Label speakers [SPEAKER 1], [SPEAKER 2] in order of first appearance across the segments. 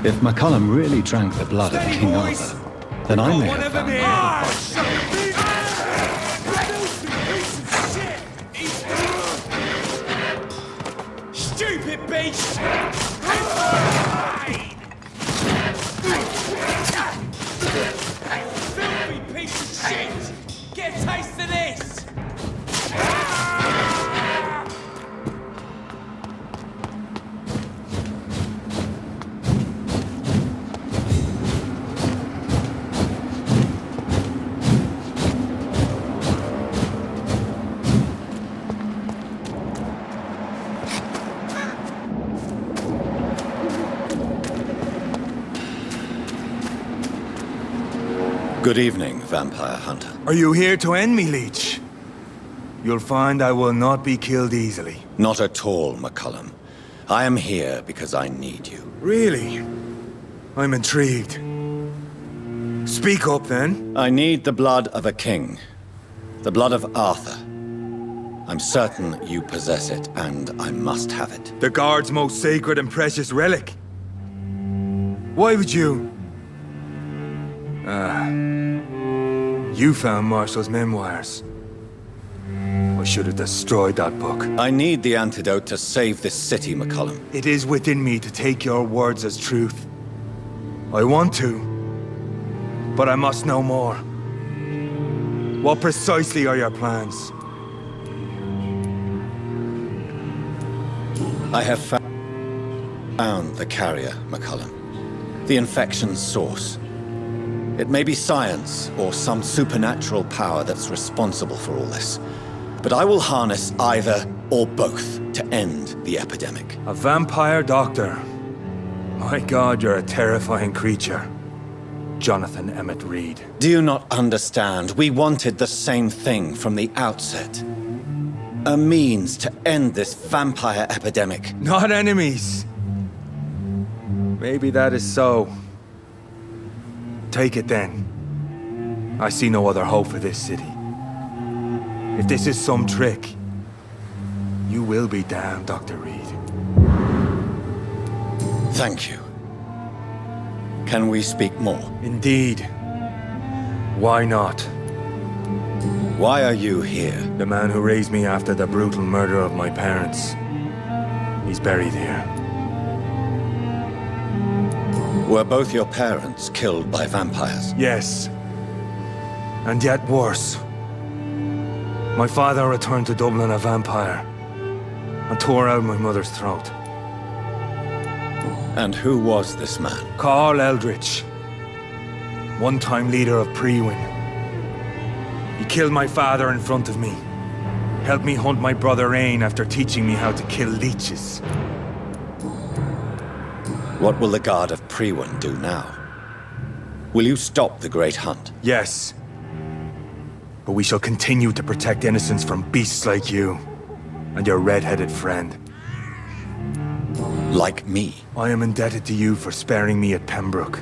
[SPEAKER 1] If McCullum really drank the blood of King Arthur, then I may have found
[SPEAKER 2] Stupid beast! Filthy piece of shit! Get a taste of this!
[SPEAKER 1] Good evening, vampire hunter.
[SPEAKER 3] Are you here to end me, Leech? You'll find I will not be killed easily.
[SPEAKER 1] Not at all, McCullum. I am here because I need you.
[SPEAKER 3] Really? I'm intrigued. Speak up, then.
[SPEAKER 1] I need the blood of a king. The blood of Arthur. I'm certain you possess it, and I must have it.
[SPEAKER 3] The Guard's most sacred and precious relic. Why would you? You found Marshall's memoirs. I should have destroyed that book.
[SPEAKER 1] I need the antidote to save this city, McCullum.
[SPEAKER 3] It is within me to take your words as truth. I want to, but I must know more. What precisely are your plans?
[SPEAKER 1] I have found the carrier, McCullum. The infection's source. It may be science or some supernatural power that's responsible for all this. But I will harness either or both to end the epidemic.
[SPEAKER 3] A vampire doctor. My God, you're a terrifying creature. Jonathan Emmett Reed.
[SPEAKER 1] Do you not understand? We wanted the same thing from the outset. A means to end this vampire epidemic.
[SPEAKER 3] Not enemies. Maybe that is so. Take it then. I see no other hope for this city. If this is some trick, you will be damned, Dr. Reed.
[SPEAKER 1] Thank you. Can we speak more?
[SPEAKER 3] Indeed. Why not?
[SPEAKER 1] Why are you here?
[SPEAKER 3] The man who raised me after the brutal murder of my parents. He's buried here.
[SPEAKER 1] Were both your parents killed by vampires?
[SPEAKER 3] Yes. And yet worse. My father returned to Dublin a vampire and tore out my mother's throat.
[SPEAKER 1] And who was this man?
[SPEAKER 3] Carl Eldritch. One-time leader of Prewin. He killed my father in front of me. Helped me hunt my brother Ain after teaching me how to kill leeches.
[SPEAKER 1] What will the Guard of Prewin do now? Will you stop the Great Hunt?
[SPEAKER 3] Yes. But we shall continue to protect innocents from beasts like you and your red-headed friend.
[SPEAKER 1] Like me?
[SPEAKER 3] I am indebted to you for sparing me at Pembroke.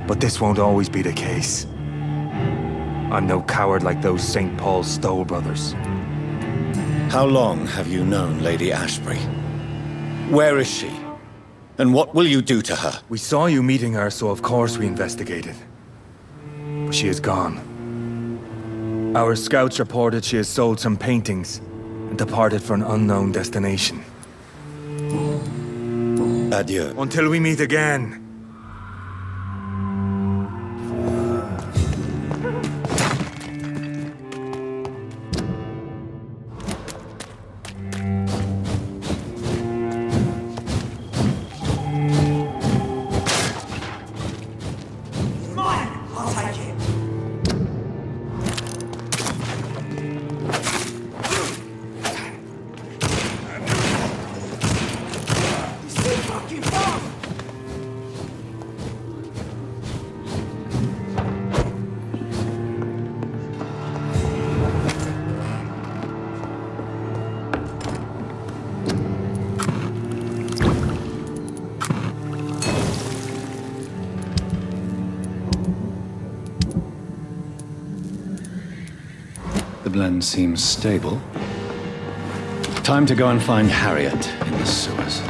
[SPEAKER 3] But this won't always be the case. I'm no coward like those St. Paul's Stoll brothers.
[SPEAKER 1] How long have you known Lady Ashbury? Where is she? And what will you do to her?
[SPEAKER 3] We saw you meeting her, so of course we investigated. But she is gone. Our scouts reported she has sold some paintings and departed for an unknown destination.
[SPEAKER 1] Adieu.
[SPEAKER 3] Until we meet again.
[SPEAKER 1] The blend seems stable. Time to go and find Harriet in the sewers.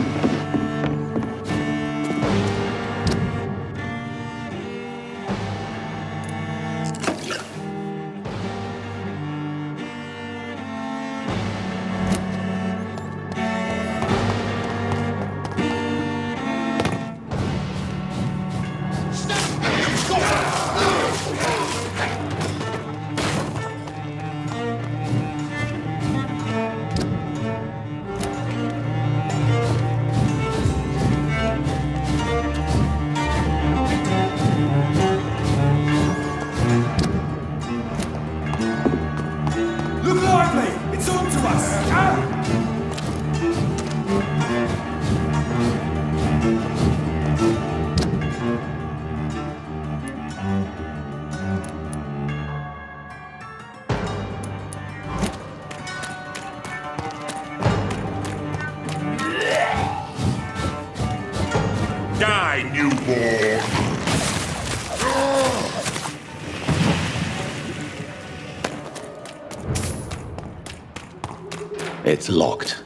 [SPEAKER 1] It's locked.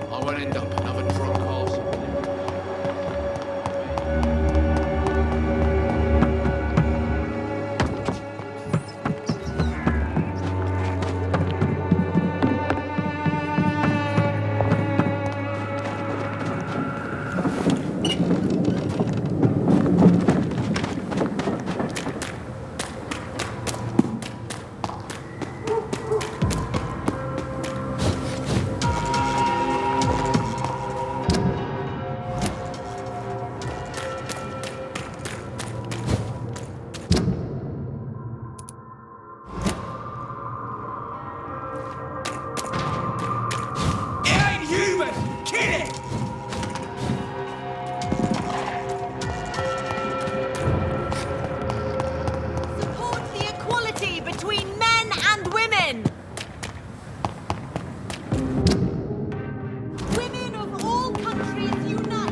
[SPEAKER 2] I won't end up another drunk arsehole.
[SPEAKER 4] Support the equality between men and women! Women of all countries unite!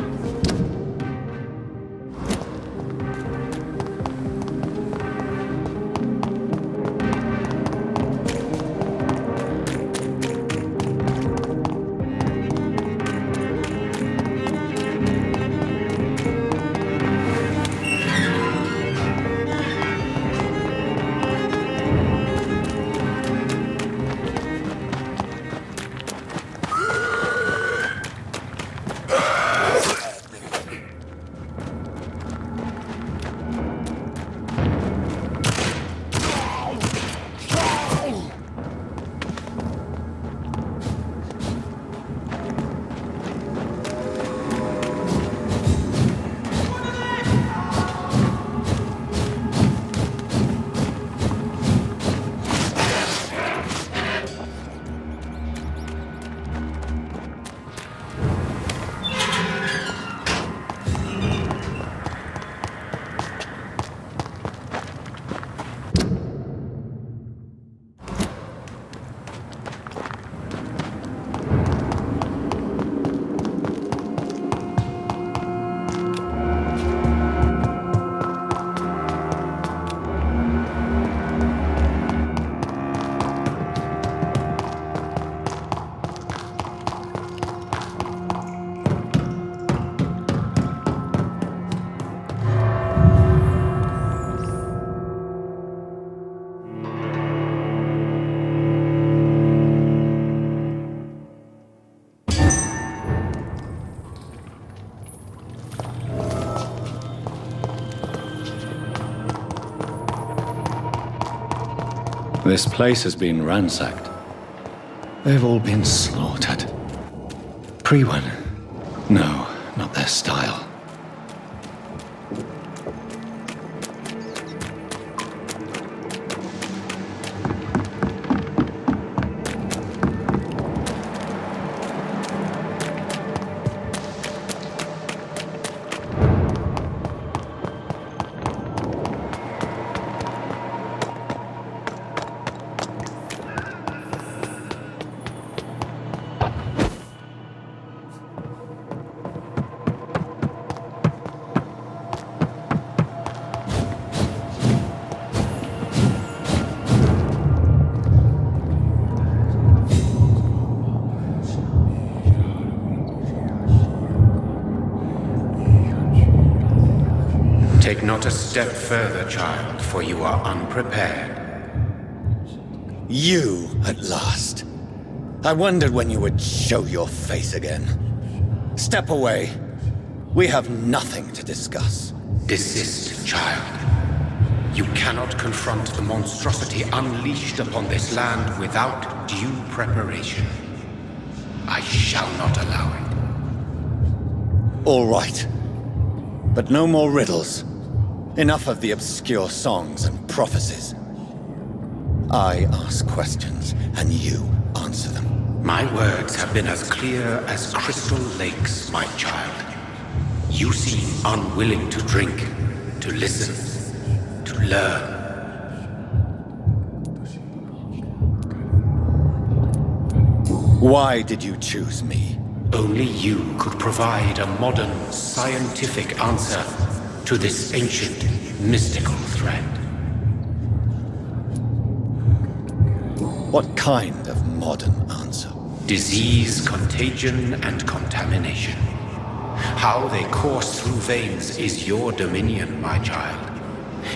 [SPEAKER 1] This place has been ransacked. They've all been slaughtered. Pre-one? No, not their style.
[SPEAKER 5] Take not a step further, child, for you are unprepared.
[SPEAKER 1] You, at last. I wondered when you would show your face again. Step away. We have nothing to discuss.
[SPEAKER 5] Desist, child. You cannot confront the monstrosity unleashed upon this land without due preparation. I I shall not allow it.
[SPEAKER 1] All right. But no more riddles. Enough of the obscure songs and prophecies. I ask questions, and you answer them.
[SPEAKER 5] My words have been as clear as crystal lakes, my child. You seem unwilling to drink, to listen, to learn.
[SPEAKER 1] Why did you choose me?
[SPEAKER 5] Only you could provide a modern, scientific answer to this ancient, mystical threat.
[SPEAKER 1] What kind of modern answer?
[SPEAKER 5] Disease, contagion, and contamination. How they course through veins is your dominion, my child.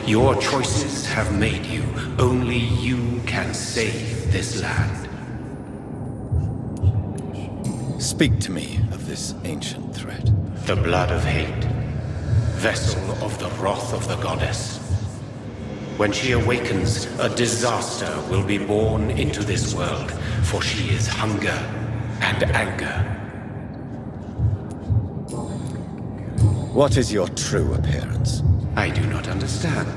[SPEAKER 5] Your choices have made you. Only you can save this land.
[SPEAKER 1] Speak to me of this ancient threat.
[SPEAKER 5] The blood of hate. Vessel of the wrath of the goddess. When she awakens, a disaster will be born into this world, for she is hunger and anger.
[SPEAKER 1] What is your true appearance?
[SPEAKER 5] I do not understand.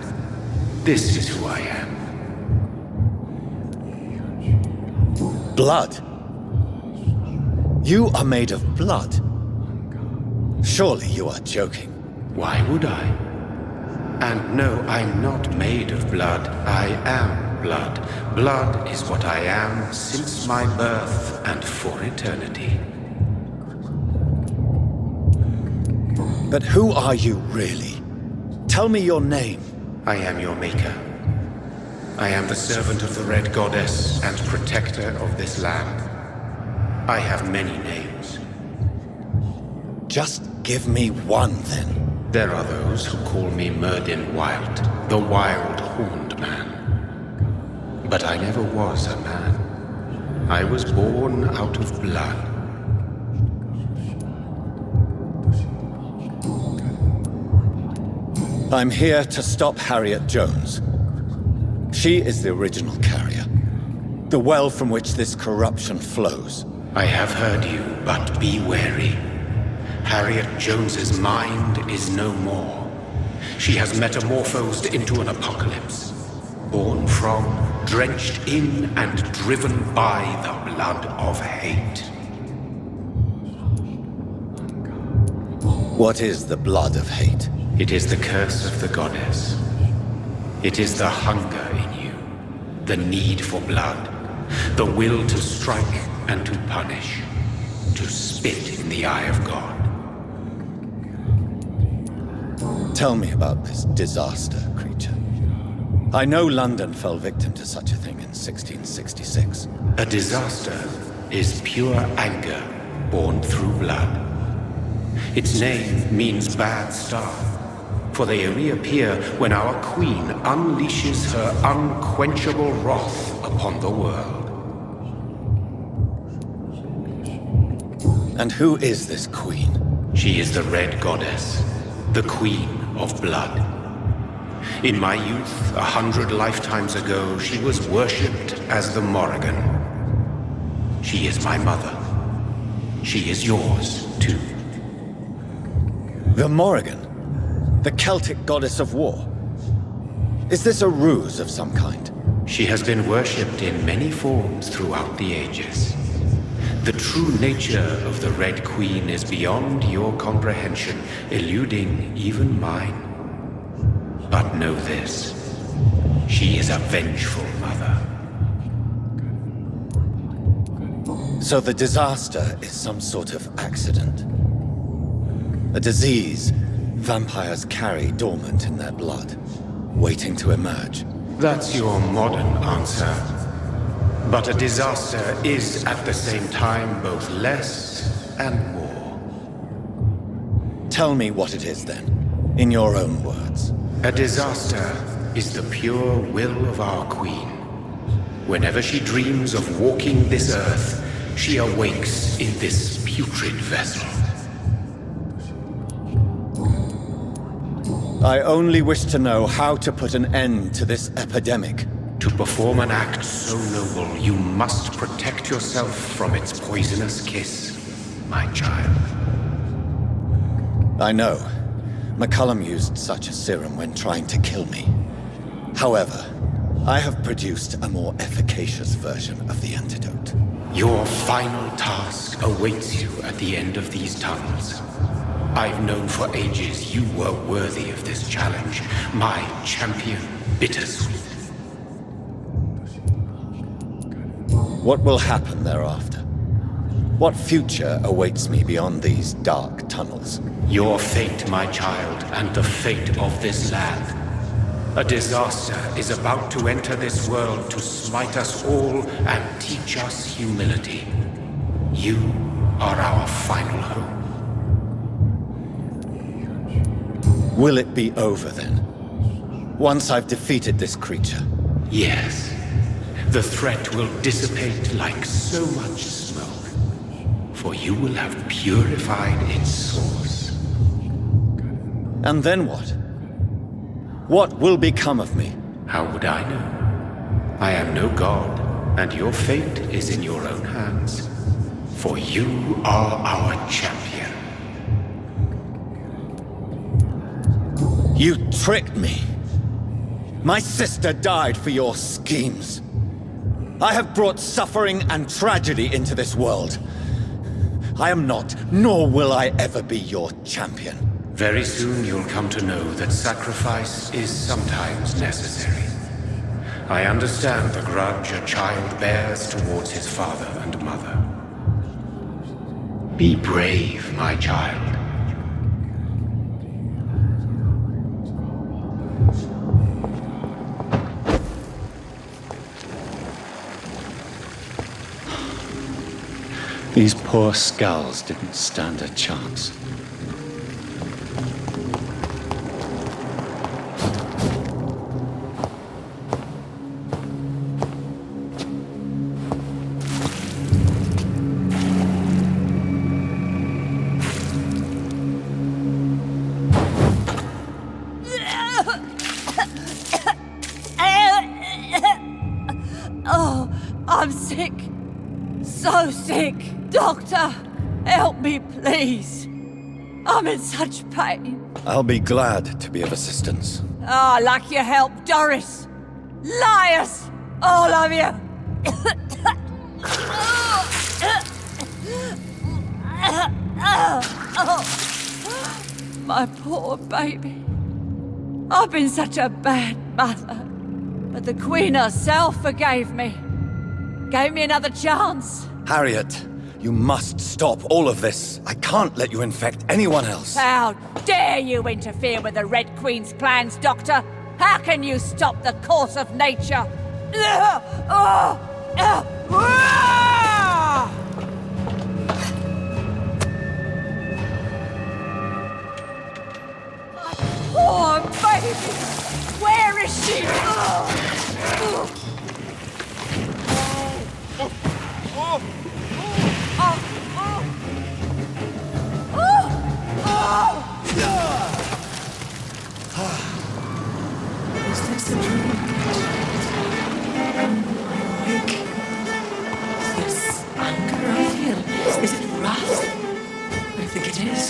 [SPEAKER 5] This is who I am.
[SPEAKER 1] Blood? You are made of blood. Surely you are joking.
[SPEAKER 5] Why would I? And no, I'm not made of blood. I am blood. Blood is what I am since my birth and for eternity.
[SPEAKER 1] But who are you really? Tell me your name.
[SPEAKER 5] I am your maker. I am the servant of the Red Goddess and protector of this land. I have many names.
[SPEAKER 1] Just give me one, then.
[SPEAKER 5] There are those who call me Merdin Wild, the Wild Horned Man. But I never was a man. I was born out of blood.
[SPEAKER 1] I'm here to stop Harriet Jones. She is the original carrier. The well from which this corruption flows.
[SPEAKER 5] I have heard you, but be wary. Harriet Jones's mind is no more. She has metamorphosed into an apocalypse. Born from, drenched in, and driven by the blood of hate.
[SPEAKER 1] What is the blood of hate?
[SPEAKER 5] It is the curse of the goddess. It is the hunger in you, the need for blood, the will to strike and to punish, to spit in the eye of God.
[SPEAKER 1] Tell me about this disaster, creature. I know London fell victim to such a thing in 1666.
[SPEAKER 5] A disaster is pure anger born through blood. Its name means bad star, for they only appear when our queen unleashes her unquenchable wrath upon the world.
[SPEAKER 1] And who is this queen?
[SPEAKER 5] She is the Red Goddess, the Queen of Blood. In my youth, 100 lifetimes ago, she was worshipped as the Morrigan. She is my mother. She is yours, too.
[SPEAKER 1] The Morrigan? The Celtic goddess of war? Is this a ruse of some kind?
[SPEAKER 5] She has been worshipped in many forms throughout the ages. The true nature of the Red Queen is beyond your comprehension, eluding even mine. But know this, she is a vengeful mother.
[SPEAKER 1] So the disaster is some sort of accident? A disease vampires carry dormant in their blood, waiting to emerge?
[SPEAKER 5] That's your modern answer. But a disaster is at the same time both less and more.
[SPEAKER 1] Tell me what it is then, in your own words.
[SPEAKER 5] A disaster is the pure will of our queen. Whenever she dreams of walking this earth, she awakes in this putrid vessel.
[SPEAKER 1] I only wish to know how to put an end to this epidemic.
[SPEAKER 5] To perform an act so noble, you must protect yourself from its poisonous kiss, my child.
[SPEAKER 1] I know. McCullum used such a serum when trying to kill me. However, I have produced a more efficacious version of the antidote.
[SPEAKER 5] Your final task awaits you at the end of these tunnels. I've known for ages you were worthy of this challenge, my champion, Bittersweet.
[SPEAKER 1] What will happen thereafter? What future awaits me beyond these dark tunnels?
[SPEAKER 5] Your fate, my child, and the fate of this land. A disaster is about to enter this world to smite us all and teach us humility. You are our final hope.
[SPEAKER 1] Will it be over then? Once I've defeated this creature?
[SPEAKER 5] Yes. The threat will dissipate like so much smoke, for you will have purified its source.
[SPEAKER 1] And then what? What will become of me?
[SPEAKER 5] How would I know? I am no god, and your fate is in your own hands. For you are our champion.
[SPEAKER 1] You tricked me. My sister died for your schemes. I have brought suffering and tragedy into this world. I am not, nor will I ever be your champion.
[SPEAKER 5] Very soon you'll come to know that sacrifice is sometimes necessary. I understand the grudge a child bears towards his father and mother. Be brave, my child.
[SPEAKER 1] These poor skulls didn't stand a chance.
[SPEAKER 4] Oh, I'm sick. So sick. Doctor, help me, please. I'm in such pain.
[SPEAKER 1] I'll be glad to be of assistance.
[SPEAKER 4] Ah, like your help, Doris. Liars! All of you! My poor baby. I've been such a bad mother. But the Queen herself forgave me. Gave me another chance.
[SPEAKER 1] Harriet, you must stop all of this. I can't let you infect anyone else.
[SPEAKER 4] How dare you interfere with the Red Queen's plans, Doctor? How can you stop the course of nature? Poor baby! Where is she?
[SPEAKER 6] Is this the dream? Awake. This anger I feel, is it wrath? I think it is.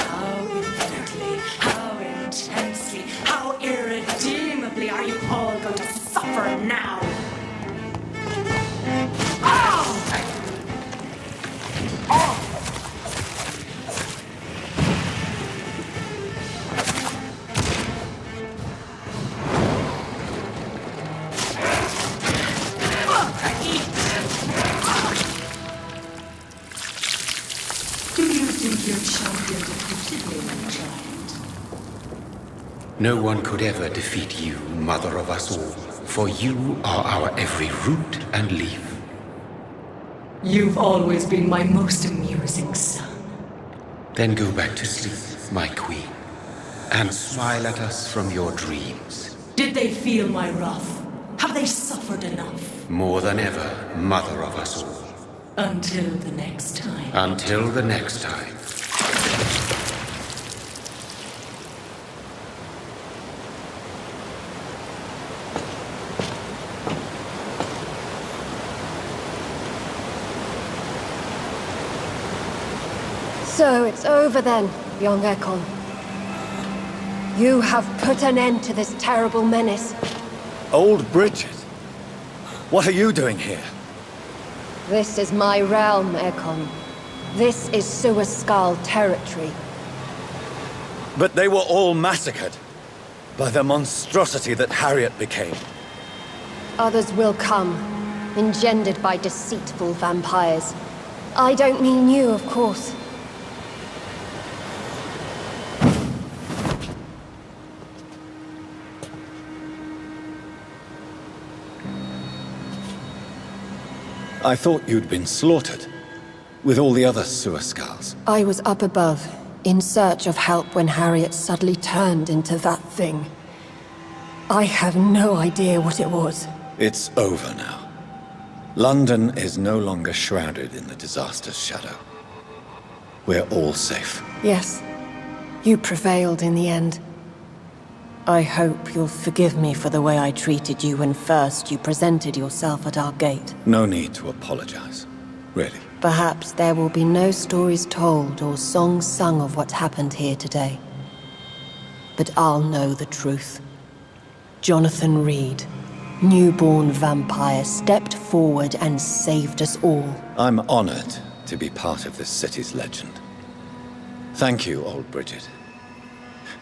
[SPEAKER 6] How infinitely, how intensely, how irredeemably are you all going to suffer now? Do you think your champion defeated me, my child?
[SPEAKER 5] No one could ever defeat you, mother of us all, for you are our every root and leaf.
[SPEAKER 6] You've always been my most amusing son.
[SPEAKER 5] Then go back to sleep, my queen, and smile at us from your dreams.
[SPEAKER 6] Did they feel my wrath? Have they suffered enough?
[SPEAKER 5] More than ever, mother of us all.
[SPEAKER 6] Until the next time.
[SPEAKER 5] Until the next time.
[SPEAKER 7] So it's over then, young Ekon. You have put an end to this terrible menace.
[SPEAKER 1] Old Bridget? What are you doing here?
[SPEAKER 7] This is my realm, Ekon. This is Suaskal territory.
[SPEAKER 1] But they were all massacred by the monstrosity that Harriet became.
[SPEAKER 7] Others will come, engendered by deceitful vampires. I don't mean you, of course.
[SPEAKER 1] I thought you'd been slaughtered, with all the other Suaskals.
[SPEAKER 7] I was up above, in search of help when Harriet suddenly turned into that thing. I have no idea what it was.
[SPEAKER 1] It's over now. London is no longer shrouded in the disaster's shadow. We're all safe.
[SPEAKER 7] Yes, you prevailed in the end. I hope you'll forgive me for the way I treated you when first you presented yourself at our gate.
[SPEAKER 1] No need to apologize, really.
[SPEAKER 7] Perhaps there will be no stories told or songs sung of what happened here today. But I'll know the truth. Jonathan Reed, newborn vampire, stepped forward and saved us all.
[SPEAKER 1] I'm honored to be part of this city's legend. Thank you, old Bridget.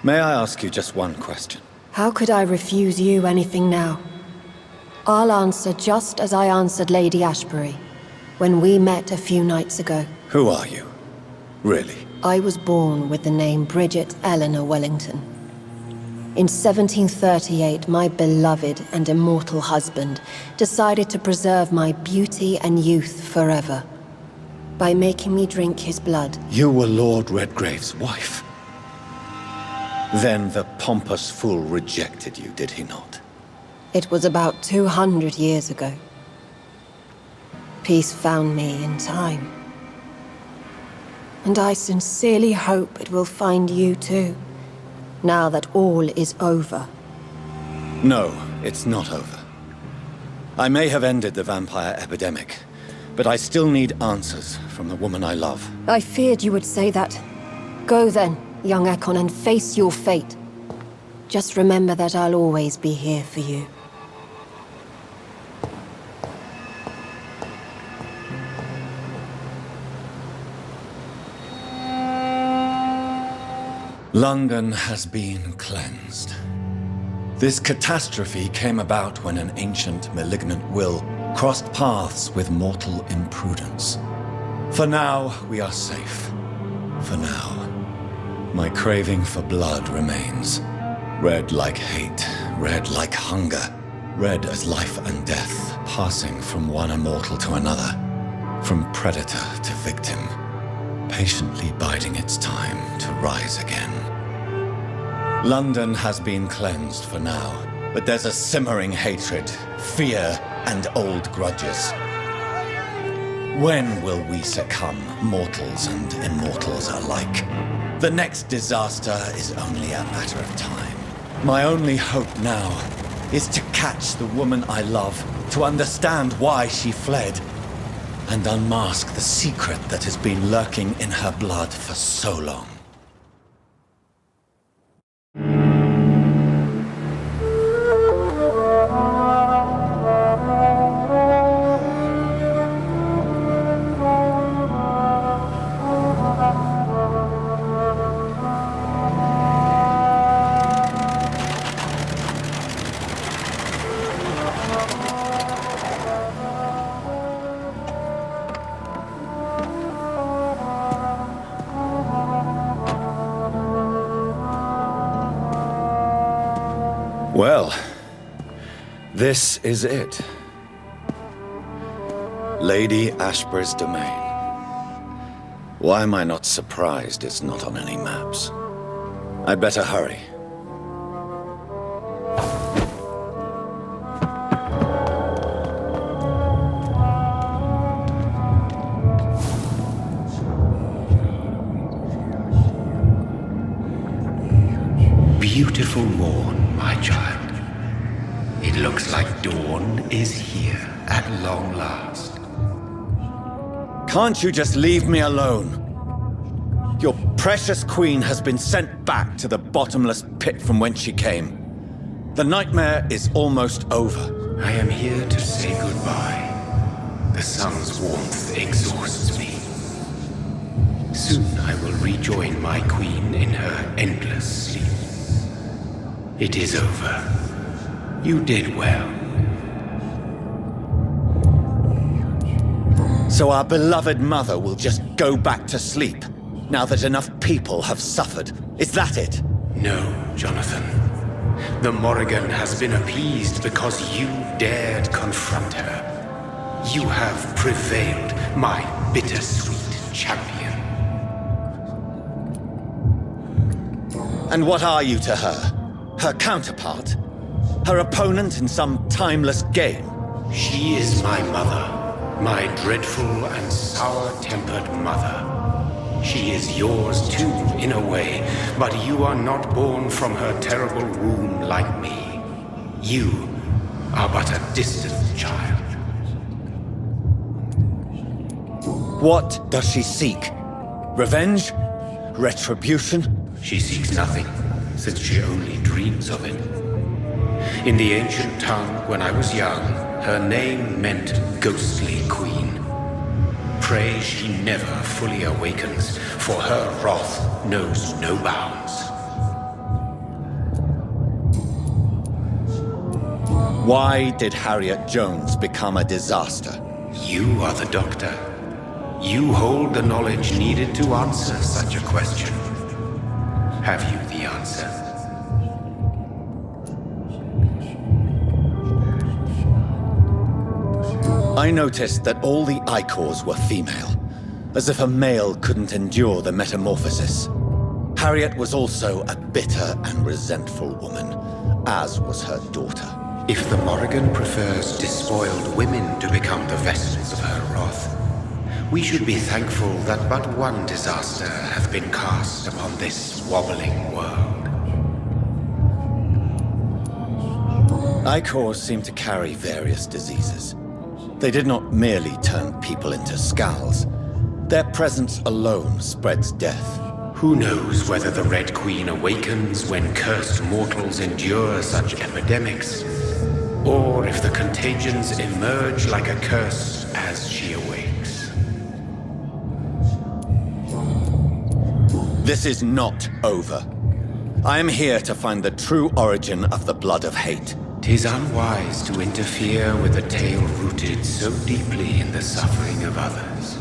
[SPEAKER 1] May I ask you just one question?
[SPEAKER 7] How could I refuse you anything now? I'll answer just as I answered Lady Ashbury when we met a few nights ago.
[SPEAKER 1] Who are you? Really?
[SPEAKER 7] I was born with the name Bridget Eleanor Wellington. In 1738, my beloved and immortal husband decided to preserve my beauty and youth forever by making me drink his blood.
[SPEAKER 1] You were Lord Redgrave's wife. Then the pompous fool rejected you, did he not?
[SPEAKER 7] It was about 200 years ago. Peace found me in time. And I sincerely hope it will find you too, now that all is over.
[SPEAKER 1] No, it's not over. I may have ended the vampire epidemic, but I still need answers from the woman I love.
[SPEAKER 7] I feared you would say that. Go then, young Ekon, and face your fate. Just remember that I'll always be here for you.
[SPEAKER 1] London has been cleansed. This catastrophe came about when an ancient, malignant will crossed paths with mortal imprudence. For now, we are safe. For now. My craving for blood remains. Red like hate, red like hunger. Red as life and death, passing from one immortal to another. From predator to victim. Patiently biding its time to rise again. London has been cleansed for now, but there's a simmering hatred, fear, and old grudges. When will we succumb, mortals and immortals alike? The next disaster is only a matter of time. My only hope now is to catch the woman I love, to understand why she fled, and unmask the secret that has been lurking in her blood for so long. Well, this is it. Lady Ashbury's domain. Why am I not surprised it's not on any maps? I'd better hurry.
[SPEAKER 5] Beautiful morn, my child. It looks like dawn is here at long last.
[SPEAKER 1] Can't you just leave me alone? Your precious queen has been sent back to the bottomless pit from whence she came. The nightmare is almost over.
[SPEAKER 5] I am here to say goodbye. The sun's warmth exhausts me. Soon I will rejoin my queen in her endless sleep. It is over. You did well.
[SPEAKER 1] So our beloved mother will just go back to sleep, now that enough people have suffered. Is that it?
[SPEAKER 5] No, Jonathan. The Morrigan has been appeased because you dared confront her. You have prevailed, my bittersweet champion.
[SPEAKER 1] And what are you to her? Her counterpart? Her opponent in some timeless game?
[SPEAKER 5] She is my mother. My dreadful and sour-tempered mother. She is yours too, in a way, but you are not born from her terrible womb like me. You are but a distant child.
[SPEAKER 1] What does she seek? Revenge? Retribution?
[SPEAKER 5] She seeks nothing, since she only dreams of it. In the ancient tongue, when I was young, her name meant Ghostly Queen. Pray she never fully awakens, for her wrath knows no bounds.
[SPEAKER 1] Why did Harriet Jones become a disaster?
[SPEAKER 5] You are the doctor. You hold the knowledge needed to answer such a question. Have you the answer?
[SPEAKER 1] I noticed that all the Icors were female, as if a male couldn't endure the metamorphosis. Harriet was also a bitter and resentful woman, as was her daughter.
[SPEAKER 5] If the Morrigan prefers despoiled women to become the vessels of her wrath, we should be thankful that but one disaster hath been cast upon this wobbling world.
[SPEAKER 1] Icors seem to carry various diseases. They did not merely turn people into skulls. Their presence alone spreads death.
[SPEAKER 5] Who knows whether the Red Queen awakens when cursed mortals endure such epidemics, or if the contagions emerge like a curse as she awakes.
[SPEAKER 1] This is not over. I am here to find the true origin of the blood of hate.
[SPEAKER 5] 'Tis unwise to interfere with a tale rooted so deeply in the suffering of others.